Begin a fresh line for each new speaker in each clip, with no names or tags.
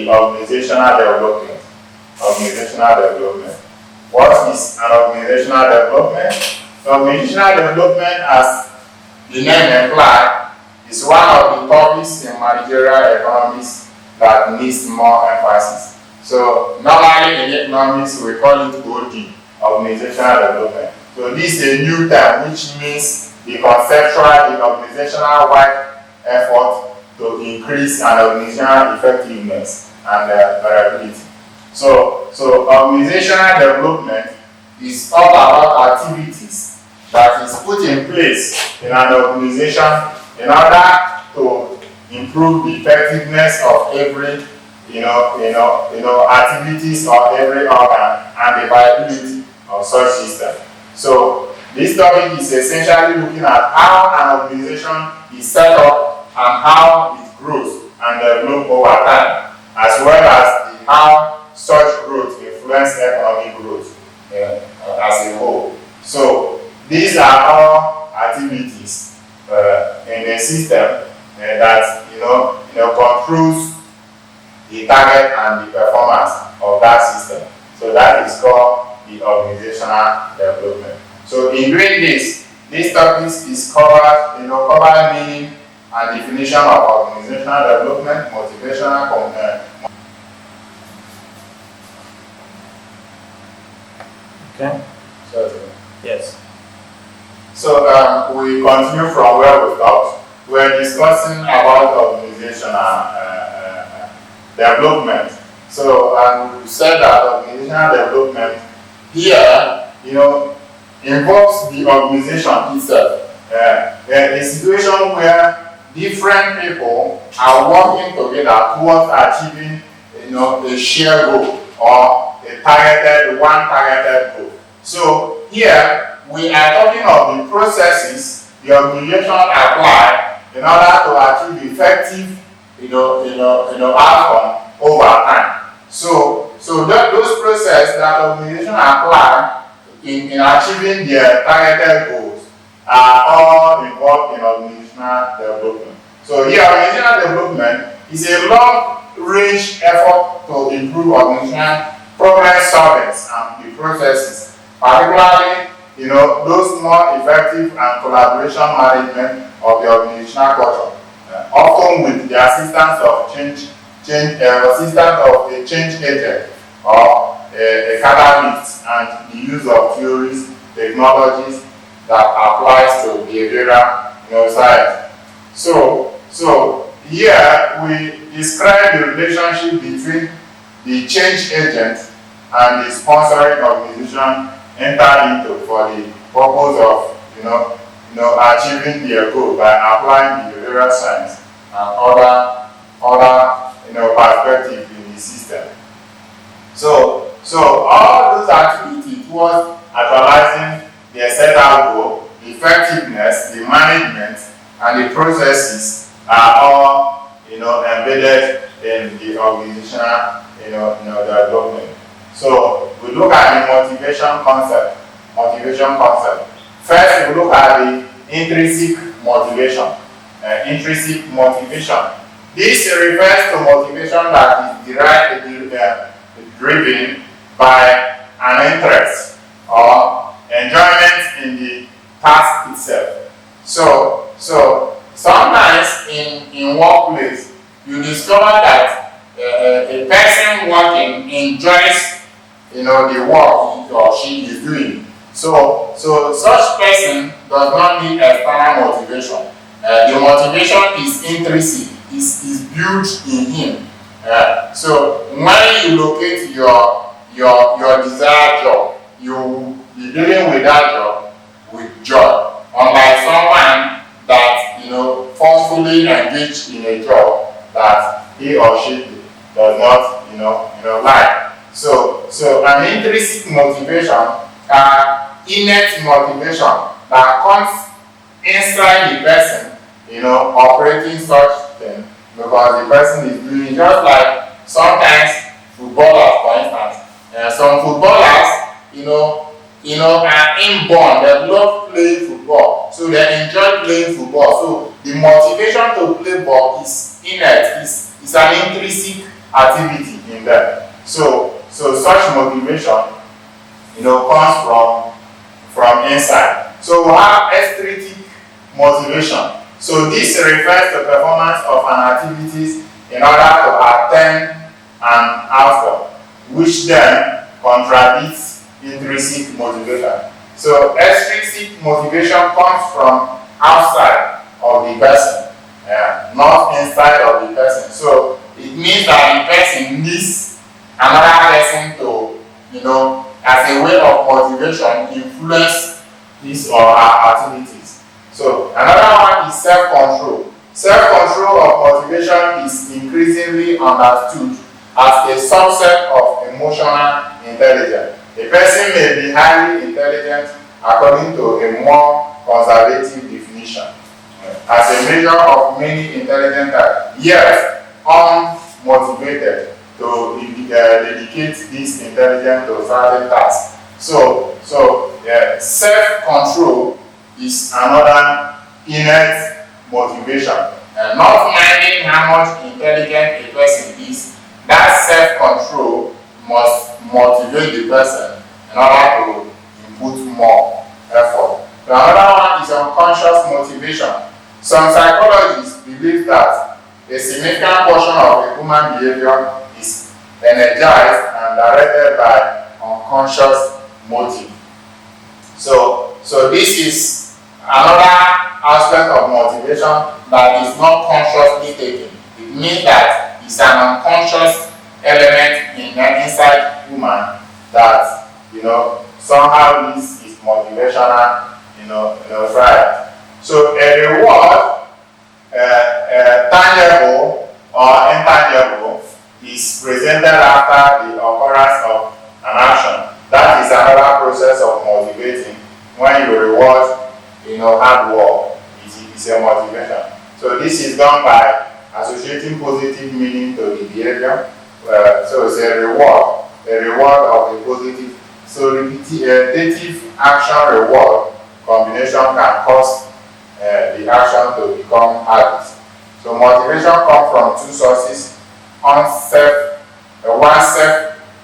the organizational development. Organizational development. What is an organizational development? The organizational development, as the name implies, is one of the topics in managerial economics that needs more emphasis. So normally in economics we call it OD, organizational development. So this is a new term which means the conceptual, the organizational wide effort to increase an organizational effectiveness and variability. So organizational development is all about activities that is put in place in an organization in order to improve the effectiveness of every activities of every organ and the viability of such system. So this topic is essentially looking at how an organization is set up and how it grows and develops over time, as well as how such growth influences economic growth as a whole. So these are all activities in a system that controls the target and the performance of that system. So that is called the organizational development. So in doing this topic is covered, covering meaning and definition of organizational development, motivational component.
Okay. Yes.
So we continue from where we stopped. We're discussing about organizational development. So we said that organizational development here, involves the organization itself. A situation where different people are working together towards achieving, a shared goal or one targeted goal. So here we are talking of the processes the organization apply in order to achieve effective, outcome over time. So those processes that organization apply in achieving their targeted goals are all involved in organizational development. So here, organizational development is a long-range effort to improve organizational problem solving and the processes, particularly those more effective and collaboration management of the organizational culture, often with the assistance of a change agent or a catalyst and the use of theories, technologies that applies to behavioral science. So here we describe the relationship between the change agent and the sponsoring organization entered into for the purpose of achieving their goal by applying behavioral science and other perspectives in the system. So all those activities towards actualizing the set out goal, the effectiveness, the management, and the processes are all embedded in the organizational development. So we look at the motivation concept. First, we look at the intrinsic motivation. This refers to motivation that is driven by an interest or enjoyment in the task itself. So sometimes in workplace you discover that a person working enjoys the work he or she is doing. So such person does not need external motivation. The motivation is intrinsic, is built in him. So when you locate your desired job, you will be dealing with that job with joy. Unlike someone that forcefully engaged in a job that he or she does not like. So an intrinsic motivation, innate motivation that comes inside the person, operating such thing because the person is doing, just like sometimes footballers, for instance. Some footballers, are inborn. They love playing football, so they enjoy playing football. So the motivation to play ball is innate. It's an intrinsic activity in them. So such motivation, comes from inside. So we have extrinsic motivation. So this refers to performance of an activities in order to attain an outcome, which then contradicts intrinsic motivation. So extrinsic motivation comes from outside of the person, not inside of the person. So it means that the person needs another person to, as a way of motivation, influence his or her activities. So another one is self-control. Self-control of motivation is increasingly understood as a subset of emotional intelligence. A person may be highly intelligent according to a more conservative definition, as a measure of many intelligent types, yet unmotivated to dedicate this intelligence to certain tasks. So self-control is another innate motivation. Not minding how much intelligent a person is, that self-control must motivate the person in order to input more effort. Another one is unconscious motivation. Some psychologists believe that a significant portion of a human behavior is energized and directed by unconscious motive. So this is another aspect of motivation that is not consciously taken. It means that it's an unconscious element inside human that somehow this is motivational drive. So a reward, tangible or intangible, is presented after the occurrence of an action. That is another process of motivating. When you reward hard work, it's a motivation. So this is done by associating positive meaning to the behavior. So it's a reward of a positive. So repetitive action reward combination can cause the action to become habit. So motivation comes from two sources: oneself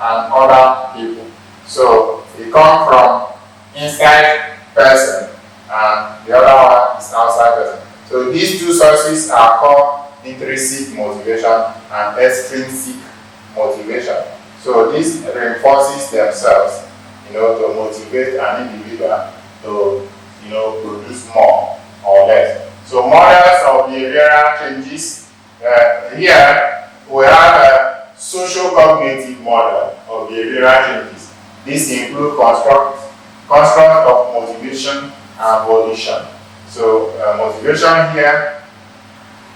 and other people. So it comes from inside person and the other one is outside person. So these two sources are called intrinsic motivation and extrinsic motivation. So this reinforces themselves, to motivate an individual to, produce more or less. So models of behavioral changes. Here we have a social-cognitive model of behavioral changes. This includes construct of motivation and volition. So motivation here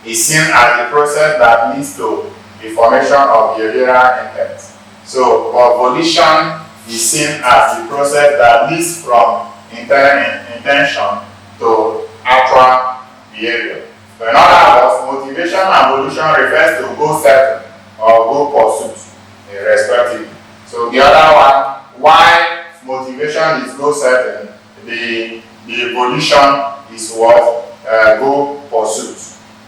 is seen as the process that leads to the formation of behavioral intent. So volition is seen as the process that leads from intention to actual behavior. So in other words, motivation and volition refers to goal setting or goal pursuit, respectively. So the other one, why motivation is goal setting, the volition is what? Goal pursuit,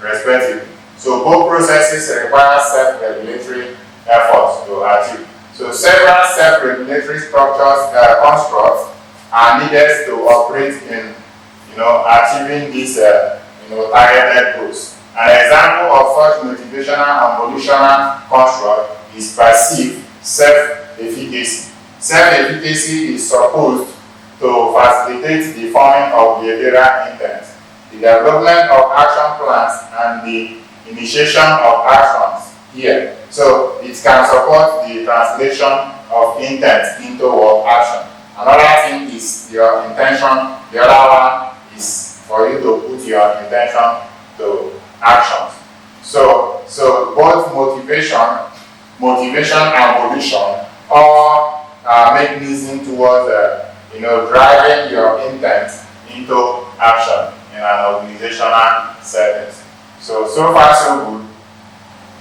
respectively. So both processes require self-regulatory efforts to achieve. So several self-regulatory constructs are needed to operate in, achieving these, targeted goals. An example of such motivational and volitional construct is perceived self-efficacy. Self-efficacy is supposed to facilitate the forming of behavioral intent, the development of action plans, and the initiation of actions here. So it can support the translation of intent into work action. Another thing is your intention. The other one is for you to put your intention to actions. So both motivation and volition all mechanism towards driving your intent into action in an organizational setting. So far so good.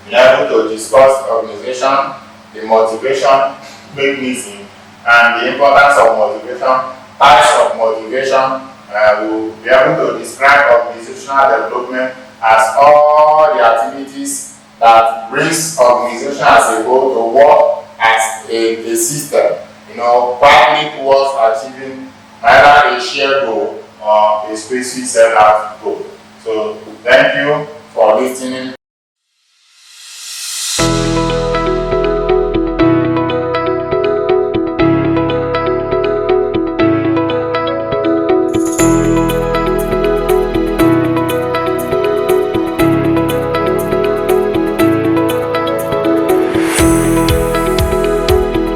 We are able to discuss organization, the motivation mechanism, and the importance of motivation, types of motivation. We'll be able to describe organizational development as all the activities that brings organization as a whole to work as a system, partly towards achieving either a shared goal or a specific set out goal. So thank you for listening